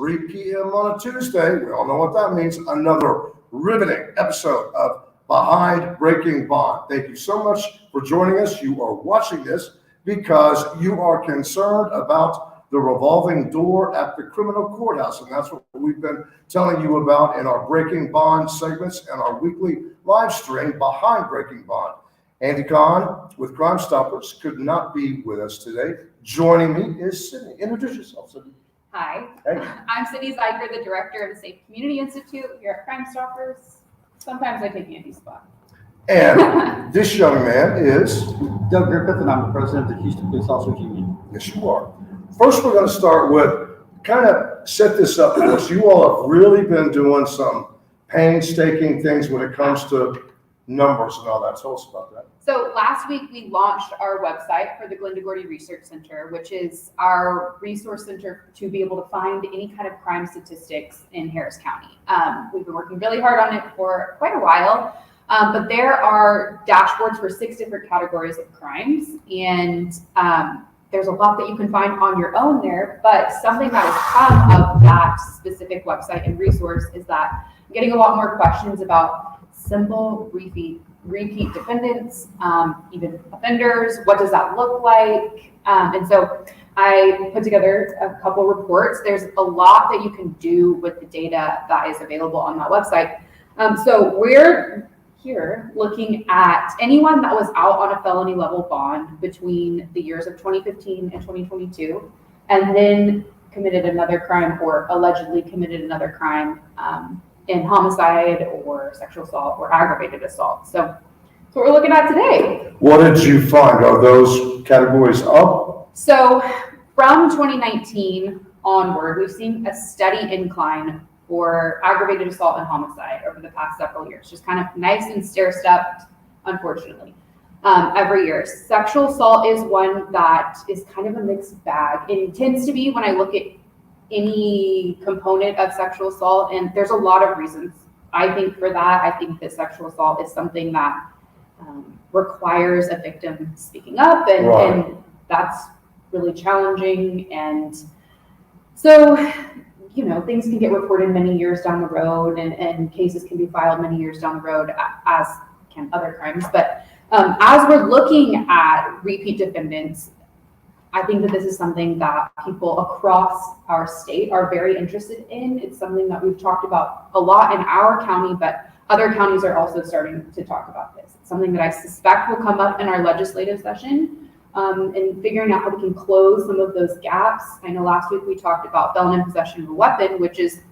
3 p.m. on a Tuesday. We all know what that means. Another riveting episode of Behind Breaking Bond. Thank you so much for joining us. You are watching this because you are concerned about the revolving door at the criminal courthouse. And that's what we've been telling you about in our Breaking Bond segments and our weekly live stream, Behind Breaking Bond. Andy Kahn with Crime Stoppers could not be with us today. Joining me is Sydney. Introduce yourself, Sydney. Hi, Hey. I'm Sydney Zeiger, the director of the Safe Community Institute here at Crime Stoppers. Sometimes I take Andy's spot. And this young man is Doug Griffith, and I'm the president of the Houston Police Officers Union. Yes, you are. First, we're going to start with kind of set this up for us. You all have really been doing some painstaking things when it comes to numbers and all that. Tell us about that. So last week we launched our website for the Glenda Gordy Research Center, which is our resource center to be able to find any kind of crime statistics in Harris County. We've been working really hard on it for quite a while, but there are dashboards for 6 different categories of crimes, and there's a lot that you can find on your own there, but something that has come of that specific website and resource is that I'm getting a lot more questions about simple repeat defendants, even offenders. What does that look like? And so I put together a couple reports. There's a lot that you can do with the data that is available on that website. So we're here looking at anyone that was out on a felony level bond between the years of 2015 and 2022, and then committed another crime or allegedly committed another crime in homicide or sexual assault or aggravated assault. So that's what we're looking at today. What did you find? Are those categories up? So from 2019 onward, we've seen a steady incline for aggravated assault and homicide over the past several years, just kind of nice and stair-stepped, unfortunately, every year. Sexual assault is one that is kind of a mixed bag. It tends to be when I look at any component of sexual assault, and there's a lot of reasons. I think for that, I think that sexual assault is something that requires a victim speaking up, and that's really challenging. And so, you know, things can get reported many years down the road, and cases can be filed many years down the road, as can other crimes. But as we're looking at repeat defendants, I think that this is something that people across our state are very interested in. It's something that we've talked about a lot in our county, but other counties are also starting to talk about this. It's something that I suspect will come up in our legislative session, and figuring out how we can close some of those gaps. I know last week we talked about felon in possession of a weapon, which is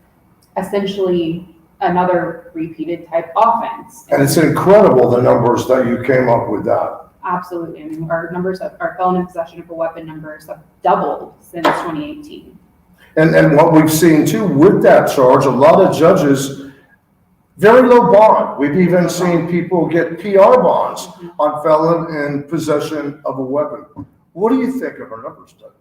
essentially another repeated type offense. And it's incredible the numbers that you came up with that. Absolutely. I mean, our numbers of our felon in possession of a weapon numbers have doubled since 2018. And what we've seen too with that charge, a lot of judges, very low bond. We've even seen people get PR bonds on felon in possession of a weapon. What do you think of our numbers, Doug?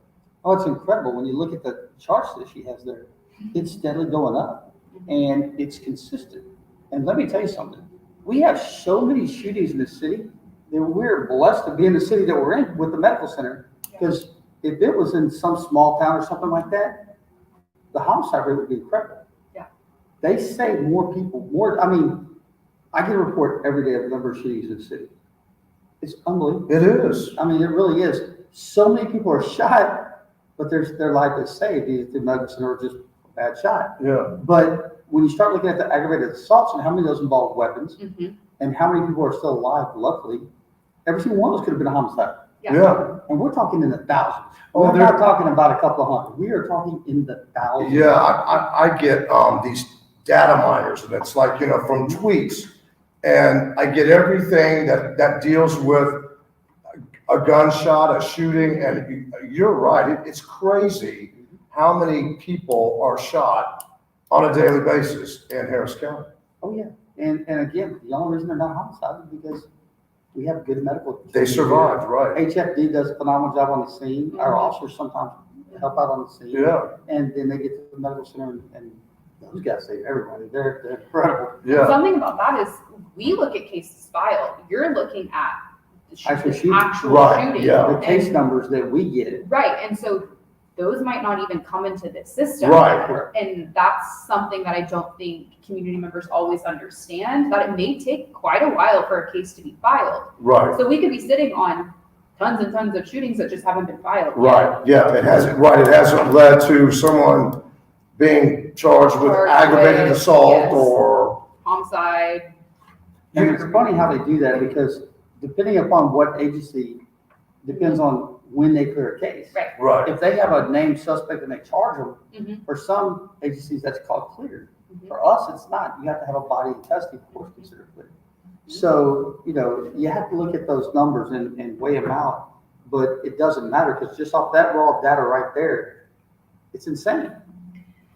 Oh, it's incredible. When you look at the charts that she has there, it's steadily going up, and it's consistent. And let me tell you something. We have so many shootings in the city that we're blessed to be in the city that we're in with the medical center, because if it was in some small town or something like that, the homicide rate would be incredible. Yeah. They say more people, I mean, I get a report every day of the number of shootings in the city. It's unbelievable. It is. I mean, it really is. So many people are shot, but their life is saved. Either the medical center or just a bad shot. Yeah. But when you start looking at the aggravated assaults and how many of those involve weapons, and how many people are still alive, luckily, every single one of those could have been a homicide. Yeah. And we're talking in the thousands. Oh, We're not talking about a couple of hundred. We are talking in the thousands. Yeah, I get these data miners, and it's like, you know, from tweets, and I get everything that deals with a gunshot, a shooting, and you're right. It's crazy how many people are shot on a daily basis in Harris County. Oh, yeah. And again, the only reason they're not homicide is because we have good medical. They survived, right? HFD does a phenomenal job on the scene. Our officers sometimes help out on the scene. Yeah. And then they get to the medical center, and those guys save everybody. They're incredible. Yeah. Something about that is we look at cases filed. You're looking at the Actual shooting. Right, Shooting. yeah. The case numbers that we get. Right. And so those might not even come into this system. Right. And that's something that I don't think community members always understand, that it may take quite a while for a case to be filed. Right. So we could be sitting on tons and tons of shootings that just haven't been filed yet. Right, yeah, it hasn't led to someone being charged with aggravated assault yes, or. homicide. And it's funny how they do that, because depending upon what agency, depends on when they clear a case. Right. Right, If they have a named suspect and they charge them, Mhm. for some agencies, that's called cleared. Mhm. For us, it's not. You have to have a body and testing, of course, considered cleared. So, you have to look at those numbers and weigh them out, but it doesn't matter, because just off that raw data right there, it's insane.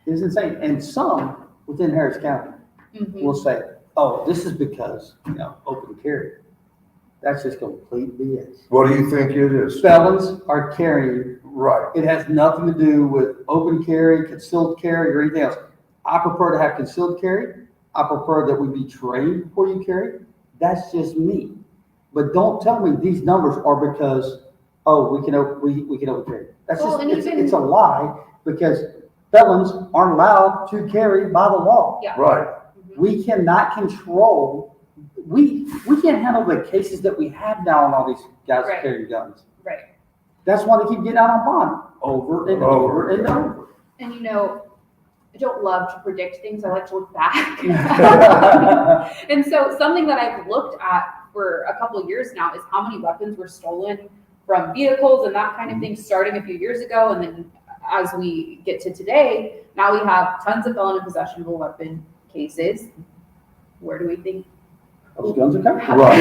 It's insane. And some within Harris County Mhm. will say, oh, this is because, open carry. That's just complete BS. what do you think it is? Felons are carrying. Right, It has nothing to do with open carry, concealed carry, or anything else. I prefer to have concealed carry. I prefer that we be trained before you carry. That's just me. But don't tell me these numbers are because, we can open carry. That's Well, just, and it's a lie, because felons aren't allowed to carry by the law. Yeah. right, We cannot control, we can't handle the cases that we have now on all these guys Right. carrying guns. Right. That's why they keep getting out on bond over and over and over. And I don't love to predict things. I like to look back. And so something that I've looked at for a couple of years now is how many weapons were stolen from vehicles and that kind of thing, starting a few years ago. And then as we get to today, now we have tons of felon in possession of a weapon cases. Where do we think? Those guns are coming. Right.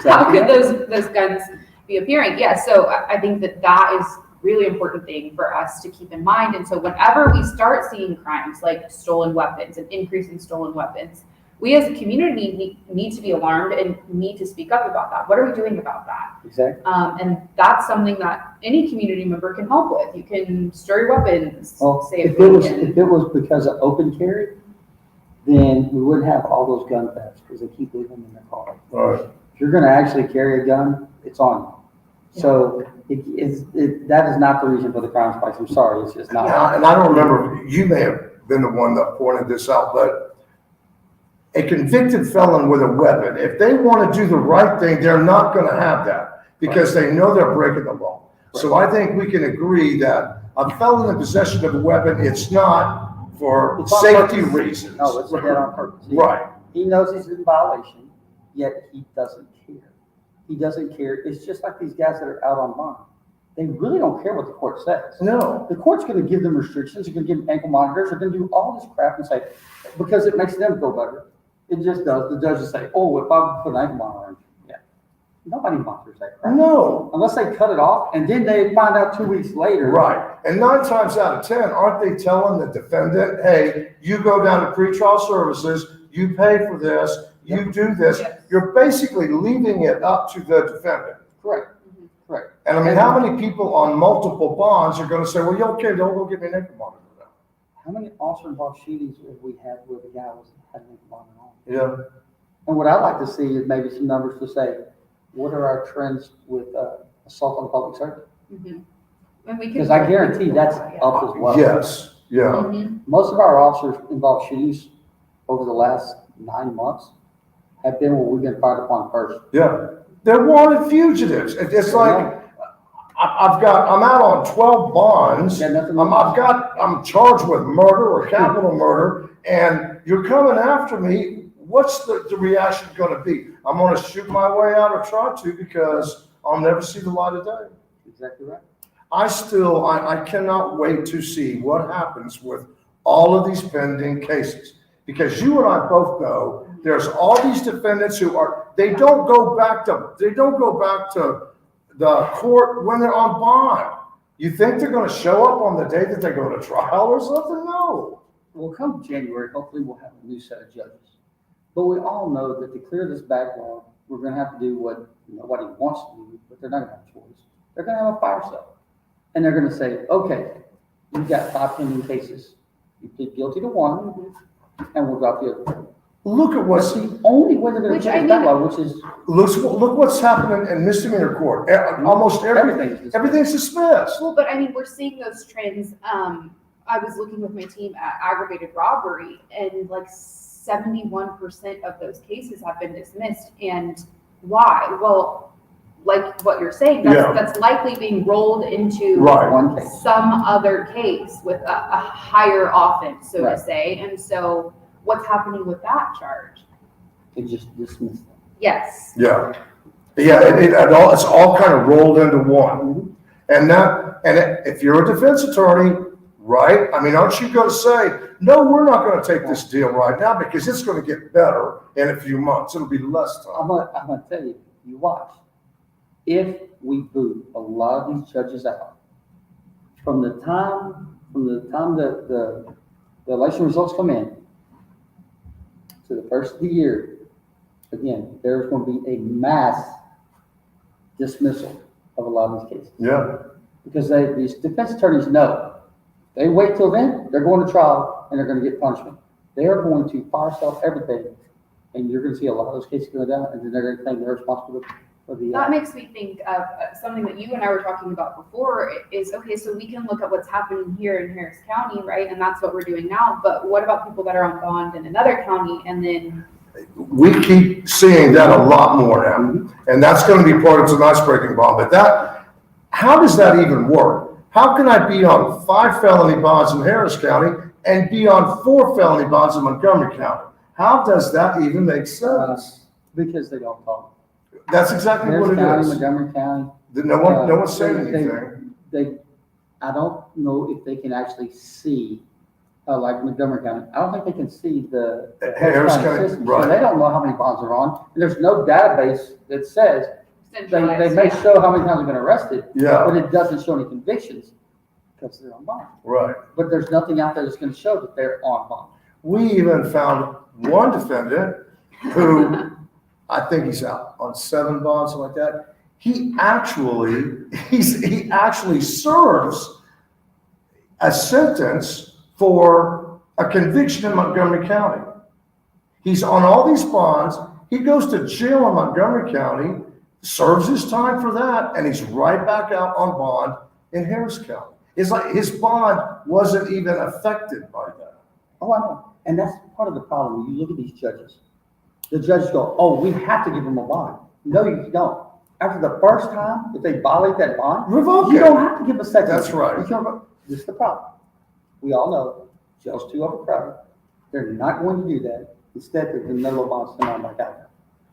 How could those guns be appearing? Yeah, so I think that is really important thing for us to keep in mind. And so whenever we start seeing crimes like stolen weapons, an increase in stolen weapons, we as a community need to be alarmed and need to speak up about that. What are we doing about that? Exactly. And that's something that any community member can help with. You can store your weapons, Well, say if it was because of open carry, then we wouldn't have all those gun thefts, because they keep leaving them in their car. right, If you're gonna actually carry a gun, it's on you. So that is not the reason for the crime spikes. I'm sorry, it's just not. now, and I don't remember, you may have been the one that pointed this out, but a convicted felon with a weapon, if they want to do the right thing, they're not going to have that, because they know they're breaking the law. So I think we can agree that a felon in possession of a weapon, it's not for It's on safety purpose. reasons. No, it's dead on purpose. Right, He knows he's in violation, yet he doesn't care. He doesn't care. It's just like these guys that are out on bond. They really don't care what the court says. no, The court's going to give them restrictions. They're going to give them ankle monitors. They're going to do all this crap and say, because it makes them feel better. It just does. The judges say, oh, if I put an ankle monitor on, yeah. Nobody monitors that crap. no. Unless they cut it off, and then they find out 2 weeks later. Right, and 9 times out of 10, aren't they telling the defendant, hey, you go down to pretrial services, you pay for this, you do this. Yes. You're basically leaving it up to the defendant. Correct. Correct. And I mean, how many people on multiple bonds are gonna say, well, yeah, okay, don't go get me an ankle monitor now? How many officer-involved shootings have we had where the guy had an ankle monitor on? Yeah, And what I'd like to see is maybe some numbers to say, what are our trends with assault on the public servant? Mhm. And we can- Because I guarantee that's up as well. yes, yeah, Mhm. Most of our officers involved shootings over the last 9 months have been where we've been fired upon first. yeah. They're wanted fugitives. It's like, I'm out on 12 bonds. Got nothing- I'm charged with murder or capital murder, and you're coming after me. What's the reaction gonna be? I'm gonna shoot my way out, or try to, because I'll never see the light of day. Exactly right. I cannot wait to see what happens with all of these pending cases. Because you and I both know, there's all these defendants who they don't go back to the court when they're on bond. You think they're gonna show up on the day that they go to trial or something? No. Well, come January, hopefully we'll have a new set of judges. But we all know that to clear this backlog, we're gonna have to do what nobody wants to do, but they're not gonna have a choice. They're gonna have a fire sale. And they're gonna say, okay, you've got 5 pending cases. You plead guilty to one, and we'll drop the other one. Look at That's what's, the only way they're gonna Which I change mean- that law, which is look what's happening in misdemeanor court. Almost everything's dismissed. Well, but I mean, we're seeing those trends. I was looking with my team at aggravated robbery, and like 71% of those cases have been dismissed. And why? Well, like what you're saying, that's likely being rolled into Right. one case. some other case with a higher offense, so to Right. say. And so, what's happening with that charge? They just dismiss them. Yes. Yeah. It's all kind of rolled into one. And if you're a defense attorney, right? I mean, aren't you going to say, no, we're not going to take this deal right now because it's going to get better in a few months. It'll be less time. I'm gonna tell you, you watch. If we boot a lot of these judges out, from the time the election results come in to the first of the year, again, there's going to be a mass dismissal of a lot of these cases. Yeah. Because these defense attorneys know, they wait till then, they're going to trial and they're going to get punishment. They are going to fire sale everything, and you're going to see a lot of those cases go down, and then they're going to claim they're responsible for the. That makes me think of something that you and I were talking about before is, okay, so we can look at what's happening here in Harris County, right? And that's what we're doing now. But what about people that are on bond in another county and then We keep seeing that a lot more now. And that's going to be part of tonight's breaking bond. But how does that even work? How can I be on 5 felony bonds in Harris County and be on 4 felony bonds in Montgomery County? How does that even make sense? Because they don't talk. That's exactly Harris what it County, is. Montgomery County. No one's saying anything. I don't know if they can actually see, like Montgomery County, I don't think they can see the Harris County, system. right. So they don't know how many bonds are on. And there's no database that says, they centralized? may show how many times they've been arrested, Yeah, but it doesn't show any convictions because they're on bond. right. But there's nothing out there that's going to show that they're on bond. We even found one defendant who, I think he's out on 7 bonds, something like that. He actually serves a sentence for a conviction in Montgomery County. He's on all these bonds. He goes to jail in Montgomery County, serves his time for that, and he's right back out on bond in Harris County. It's like his bond wasn't even affected by that. Oh, I know. And that's part of the problem. When you look at these judges, the judges go, oh, we have to give them a bond. No, you don't. After the first time, if they violate that bond, Revoke you it. don't have to give a second. That's right. You can't revoke. This is the problem. We all know jail's too overcrowded. They're not going to do that. Instead, they're going to let bonds come on back out there.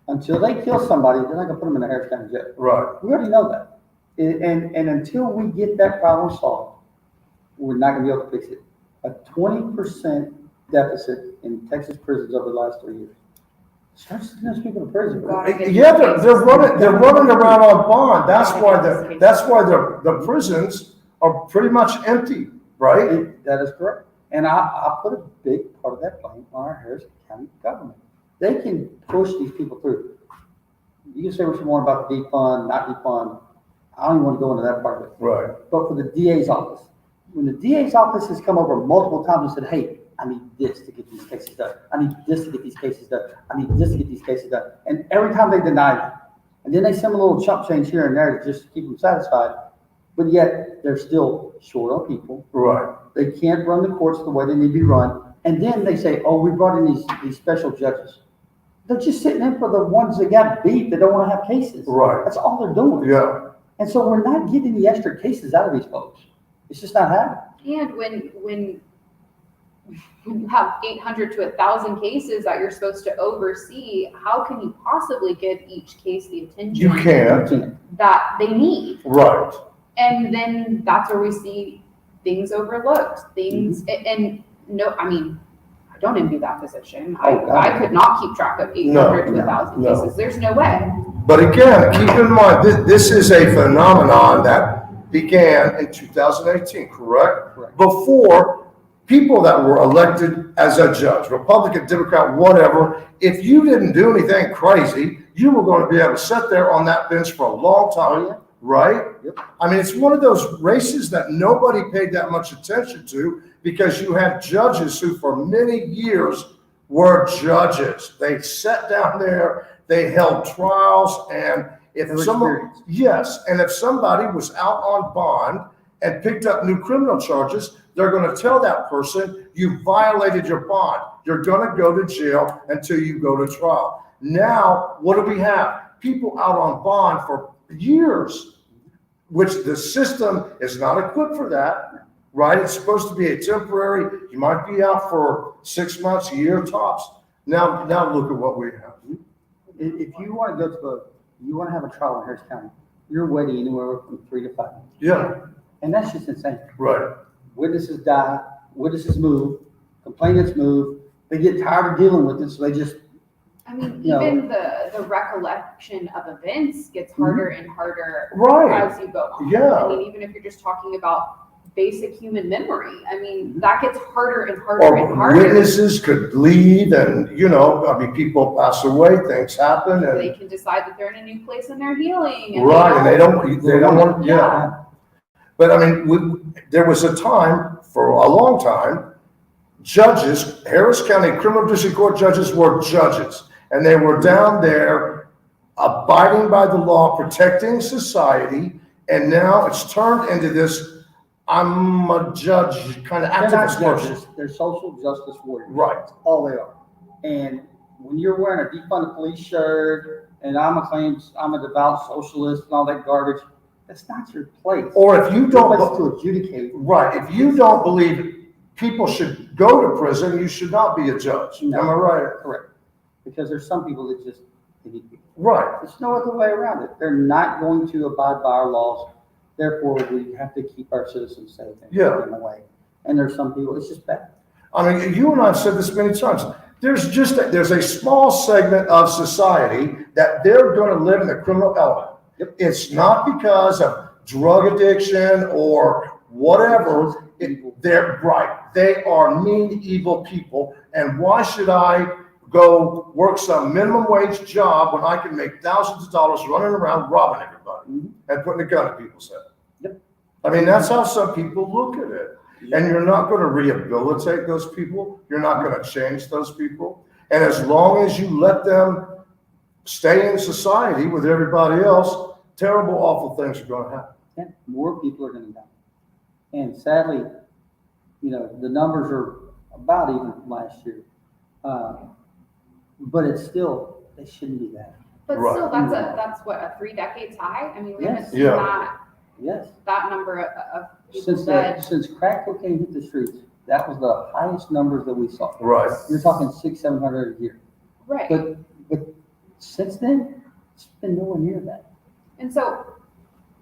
Until they kill somebody, they're not going to put them in the Harris County jail. Right. We already know that. And until we get that problem solved, we're not going to be able to fix it. A 20% deficit in Texas prisons over the last 3 years. Start sending those people to prison. Yeah, they're running around on bond. That's why the prisons are pretty much empty, right? That is correct. And I put a big part of that blame on our Harris County government. They can push these people through. You can say what you want about the defund, not defund. I don't even want to go into that part of it. Right. But for the DA's office, when the DA's office has come over multiple times and said, hey, I need this to get these cases done. I need this to get these cases done. I need this to get these cases done. And every time they deny it. And then they send a little chump change here and there to just keep them satisfied. But yet they're still short on people. Right. They can't run the courts the way they need to be run. And then they say, oh, we brought in these special judges. They're just sitting in for the ones that got beat that don't want to have cases. Right. That's all they're doing. Yeah. And so we're not getting the extra cases out of these folks. It's just not happening. And when you have 800 to 1,000 cases that you're supposed to oversee, how can you possibly give each case the attention You can't. that they need? Right. And then that's where we see things overlooked, things, and no, I mean, I don't envy that position. Oh, God. I could not keep track of 800 to 1,000 no. cases. There's no way. But again, keep in mind, this is a phenomenon that began in 2018, correct? Correct. Before people that were elected as a judge, Republican, Democrat, whatever, if you didn't do anything crazy, you were going to be able to sit there on that bench for a long time, Yeah. right? Yep. I mean, it's one of those races that nobody paid that much attention to because you had judges who for many years were judges. They sat down there, they held trials, and if someone, yes, and if somebody was out on bond and picked up new criminal charges, they're going to tell that person, you violated your bond. You're going to go to jail until you go to trial. Now, what do we have? People out on bond for years, which the system is not equipped for that, right? It's supposed to be a temporary, you might be out for 6 months, a year tops. Now look at what we have. If you want to go to you want to have a trial in Harris County, you're waiting anywhere from 3 to 5 months. Yeah. And that's just insane. Right. Witnesses die, witnesses move, complainants move. They get tired of dealing with it, so they just. I mean, even the recollection of events gets harder and harder Right. as you go on. Yeah. I mean, even if you're just talking about basic human memory, I mean, that gets harder and harder Or and harder. witnesses could bleed, and people pass away, things happen, and They can decide that they're in a new place and they're healing. And right, and they don't want, Yeah. But I mean, there was a time, for a long time, judges, Harris County Criminal District Court judges were judges, and they were down there abiding by the law, protecting society, and now it's turned into this, I'm a judge kind of They're not activist person. judges, they're social justice warriors. Right. That's all they are. And when you're wearing a defund the police shirt and I'm a devout socialist and all that garbage, that's not your place. Or if you Your don't, place is to adjudicate. right, if you don't believe people should go to prison, you should not be a judge. No. Am I right? Correct. Because there's some people that just, they need to be. Right. There's no other way around it. They're not going to abide by our laws. Therefore, we have to keep our citizens safe and keep them away. And there's some people, it's just bad. I mean, you and I have said this many times. There's a small segment of society that they're going to live in the criminal element. Yep. It's not because of drug addiction or whatever. They're right. They are mean, evil people. And why should I go work some minimum wage job when I can make thousands of dollars running around robbing everybody and putting a gun in people's head? Yep. I mean, that's how some people look at it. And you're not going to rehabilitate those people. You're not going to change those people. And as long as you let them stay in society with everybody else, terrible, awful things are going to happen. Yeah, more people are going to die. And sadly, the numbers are about even from last year. But it's still, they shouldn't be that. But Right. still, that's what, a 3 decades high? I mean, we haven't Yes. seen Yeah. that number of people dead. Since crack cocaine hit the streets, that was the highest numbers that we saw. Right. You're talking 600-700 a year. Right. But since then, it's been nowhere near that. And so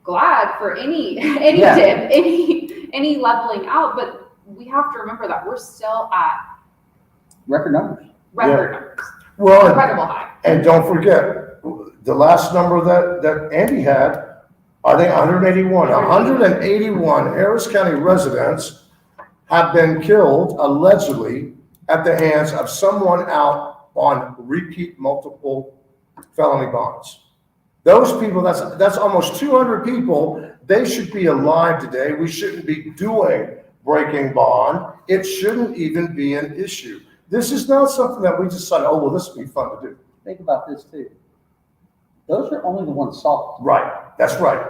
glad for any Yeah. dip, any leveling out, but we have to remember that we're still at Record numbers. record numbers, Well, incredible high. and don't forget, the last number that Andy had, I think 181. 181 Harris County residents have been killed allegedly at the hands of someone out on repeat multiple felony bonds. Those people, that's almost 200 people. They should be alive today. We shouldn't be doing breaking bond. It shouldn't even be an issue. This is not something that we decide, oh, well, this would be fun to do. Think about this too. Those are only the ones solved. Right, that's right,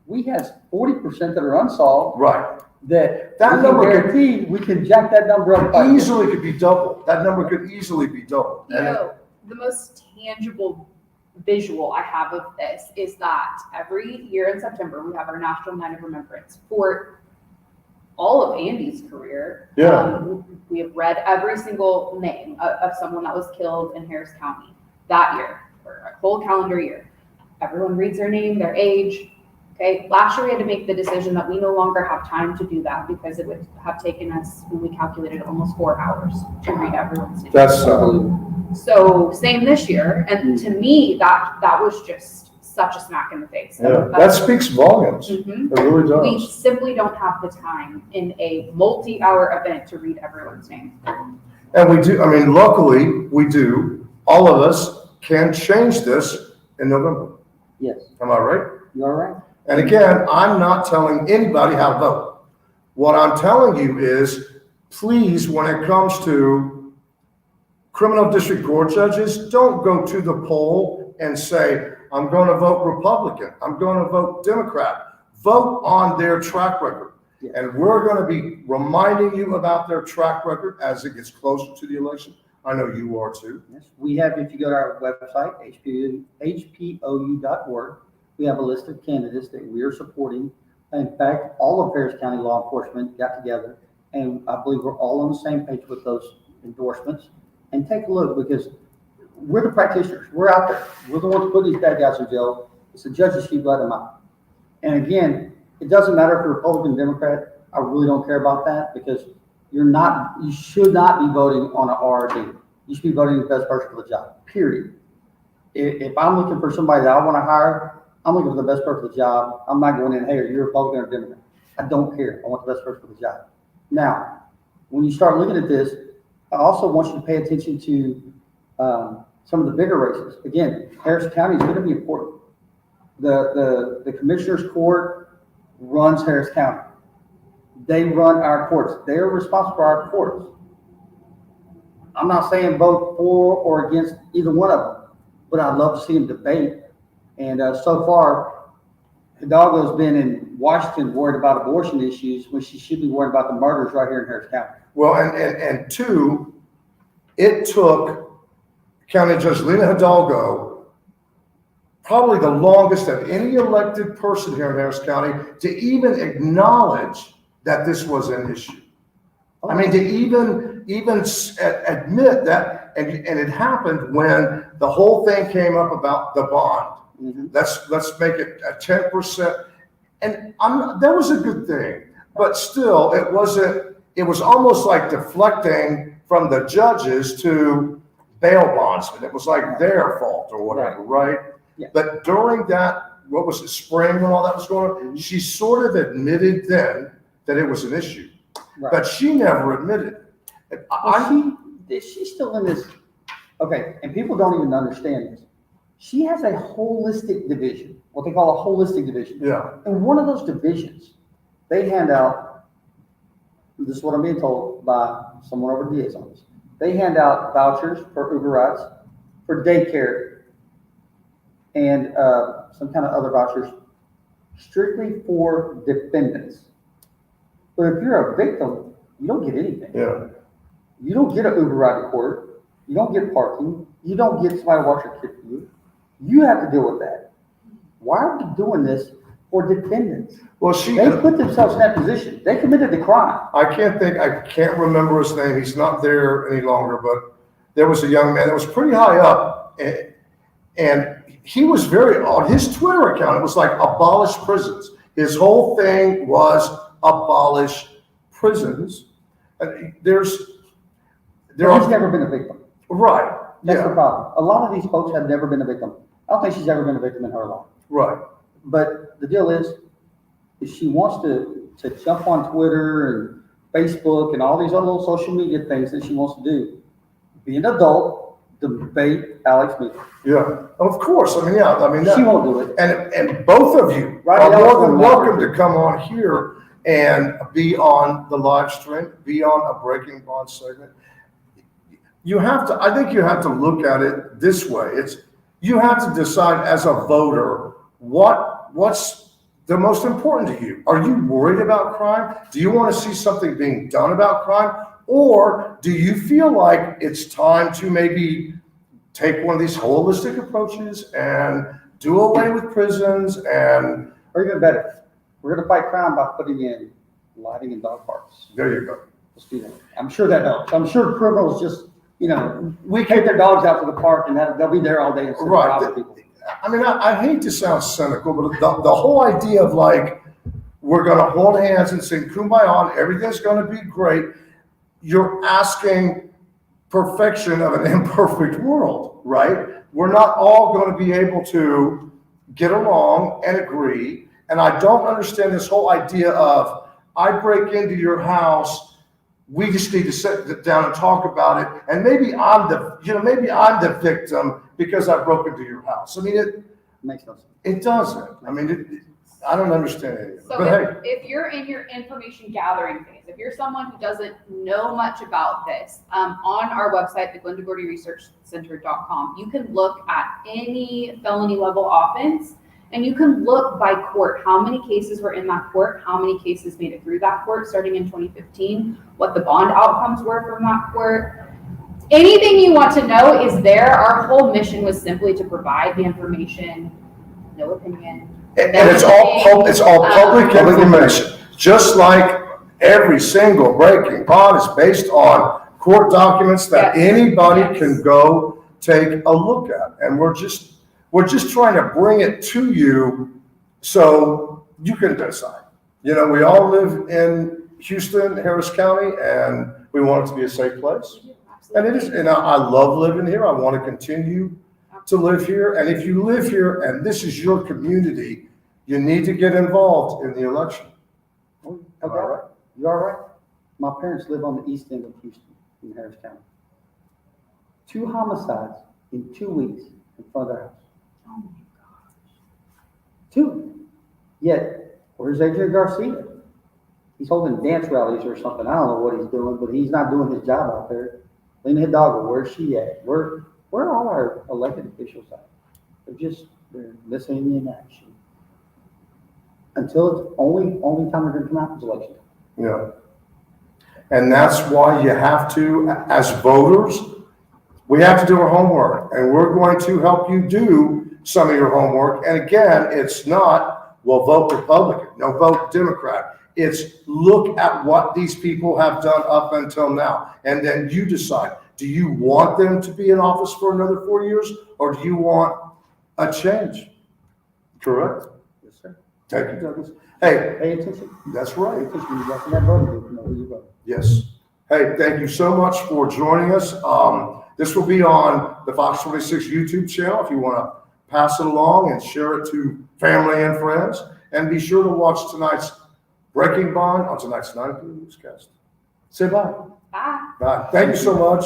We have 40% that are unsolved. right. That That we number can could guarantee we can jack that number up. by- easily could be doubled. That number could easily be doubled. The most tangible visual I have of this is that every year in September, we have our National Night of Remembrance for all of Andy's career. Yeah. We have read every single name of someone that was killed in Harris County that year, for a whole calendar year. Everyone reads their name, their age. Okay, last year we had to make the decision that we no longer have time to do that because it would have taken us, when we calculated, almost 4 hours to read everyone's name. That's, So same this year, and to me, that was just such a smack in the face. that speaks volumes. Mhm. It really We does. simply don't have the time in a multi-hour event to read everyone's name. And we do, I mean, luckily, we do, all of us can change this in November. Yes, Am I right? you're right. And again, I'm not telling anybody how to vote. What I'm telling you is, please, when it comes to criminal district court judges don't go to the poll and say, I'm going to vote Republican, I'm going to vote Democrat. Vote on their track record. Yeah. And we're going to be reminding you about their track record as it gets closer to the election. I know you are too. Yes, we have, if you go to our website, hpou.org, we have a list of candidates that we are supporting. In fact, all of Harris County law enforcement got together, and I believe we're all on the same page with those endorsements. And take a look, because we're the practitioners. We're out there. We're the ones putting these bad guys in jail. It's the judges who let them out. And again, it doesn't matter if you're Republican, Democrat. I really don't care about that, because you should not be voting on an RD. You should be voting the best person for the job, period. If I'm looking for somebody that I want to hire, I'm looking for the best person for the job. I'm not going in, hey, are you Republican or Democrat? I don't care. I want the best person for the job. Now, when you start looking at this, I also want you to pay attention to some of the bigger races. Again, Harris County is going to be important. The Commissioner's Court runs Harris County. They run our courts. They are responsible for our courts. I'm not saying vote for or against either one of them, but I'd love to see them debate. And so far, Hidalgo's been in Washington worried about abortion issues when she should be worried about the murders right here in Harris County. Well, and two, it took County Judge Lena Hidalgo probably the longest of any elected person here in Harris County to even acknowledge that this was an issue. I mean, to even admit that, and it happened when the whole thing came up about the bond. Mm-hmm. Let's make it a 10%, and that was a good thing, but still, it wasn't. It was almost like deflecting from the judges to bail bondsmen. It was like their fault or whatever, right? Yeah. But during that, what was it, spring when all that was going on, she sort of admitted then that it was an issue, Right. but she never admitted it. She's still in this. Okay, and people don't even understand this. She has a holistic division, what they call a holistic division. Yeah. And one of those divisions, they hand out, this is what I'm being told by someone over the DA's office, they hand out vouchers for Uber rides, for daycare, and some kind of other vouchers strictly for defendants. But if you're a victim, you don't get anything. Yeah. You don't get an Uber ride to court. You don't get parking. You don't get somebody to watch your kid for you. You have to deal with that. Why are we doing this for defendants? Well, They put themselves in that position. They committed the crime. I can't remember his name. He's not there any longer, but there was a young man that was pretty high up, and he was on his Twitter account, it was like abolish prisons. His whole thing was abolish prisons. And he's never been a victim. Right. That's the problem. A lot of these folks have never been a victim. I don't think she's ever been a victim in her life. Right. But the deal is, if she wants to jump on Twitter and Facebook and all these other little social media things that she wants to do, be an adult, debate Alex Meeker. Yeah, of course. I mean, She won't do it. And both of you Right, are more than welcome to come on here and be on the live stream, be on a Breaking Bond segment. I think you have to look at it this way. You have to decide as a voter what's the most important to you. Are you worried about crime? Do you want to see something being done about crime? Or do you feel like it's time to maybe take one of these holistic approaches and do away with prisons or even better, we're going to fight crime by putting in lighting in dog parks. There you go. Let's do that. I'm sure that helps. I'm sure criminals just, we take their dogs out to the park and they'll be there all day instead of robbing people. I mean, I hate to sound cynical, but the whole idea of like, we're going to hold hands and sing Kumbaya and everything's going to be great. You're asking perfection of an imperfect world, right? We're not all going to be able to get along and agree. And I don't understand this whole idea of, I break into your house, we just need to sit down and talk about it. And maybe I'm the victim because I broke into your house. I mean, Makes no sense. it doesn't. I mean, I don't understand any of it. So But hey, if you're in your information gathering phase, if you're someone who doesn't know much about this, on our website, theglendigordyresearchcenter.com, you can look at any felony level offense, and you can look by court, how many cases were in that court, how many cases made it through that court starting in 2015, what the bond outcomes were from that court. Anything you want to know is there. Our whole mission was simply to provide the information, no opinion. and it's all public information, just like every single breaking bond is based on court documents that Yes. anybody Yes. can go take a look at. And we're just trying to bring it to you so you can decide. You know, we all live in Houston, Harris County, and we want it to be a safe place. And it is, and I love living here. I want to continue to live here. And if you live here and this is your community, you need to get involved in the election. Okay. All right? You all right? My parents live on the east end of Houston in Harris County. 2 homicides in 2 weeks in front of their house. Oh my gosh. 2. Yet, where's Adrian Garcia? He's holding dance rallies or something. I don't know what he's doing, but he's not doing his job out there. Lena Hidalgo, where's she at? Where are all our elected officials at? They're missing in action. Until it's only time we're gonna come out is election. Yeah. And that's why you have to, as voters, we have to do our homework, and we're going to help you do some of your homework. And again, it's not, well, vote Republican, no, vote Democrat. It's look at what these people have done up until now, and then you decide, do you want them to be in office for another 4 years, or do you want a change? Correct? Yes, sir. Thank you, Douglas. Hey, Pay attention. that's Pay right. attention. You got that voting group, you know who you vote. Yes. Hey, thank you so much for joining us. This will be on the Fox 26 YouTube channel if you want to pass it along and share it to family and friends. And be sure to watch tonight's Breaking Bond on tonight's 9 p.m. newscast. Say bye. Bye. Bye. Thank you so much.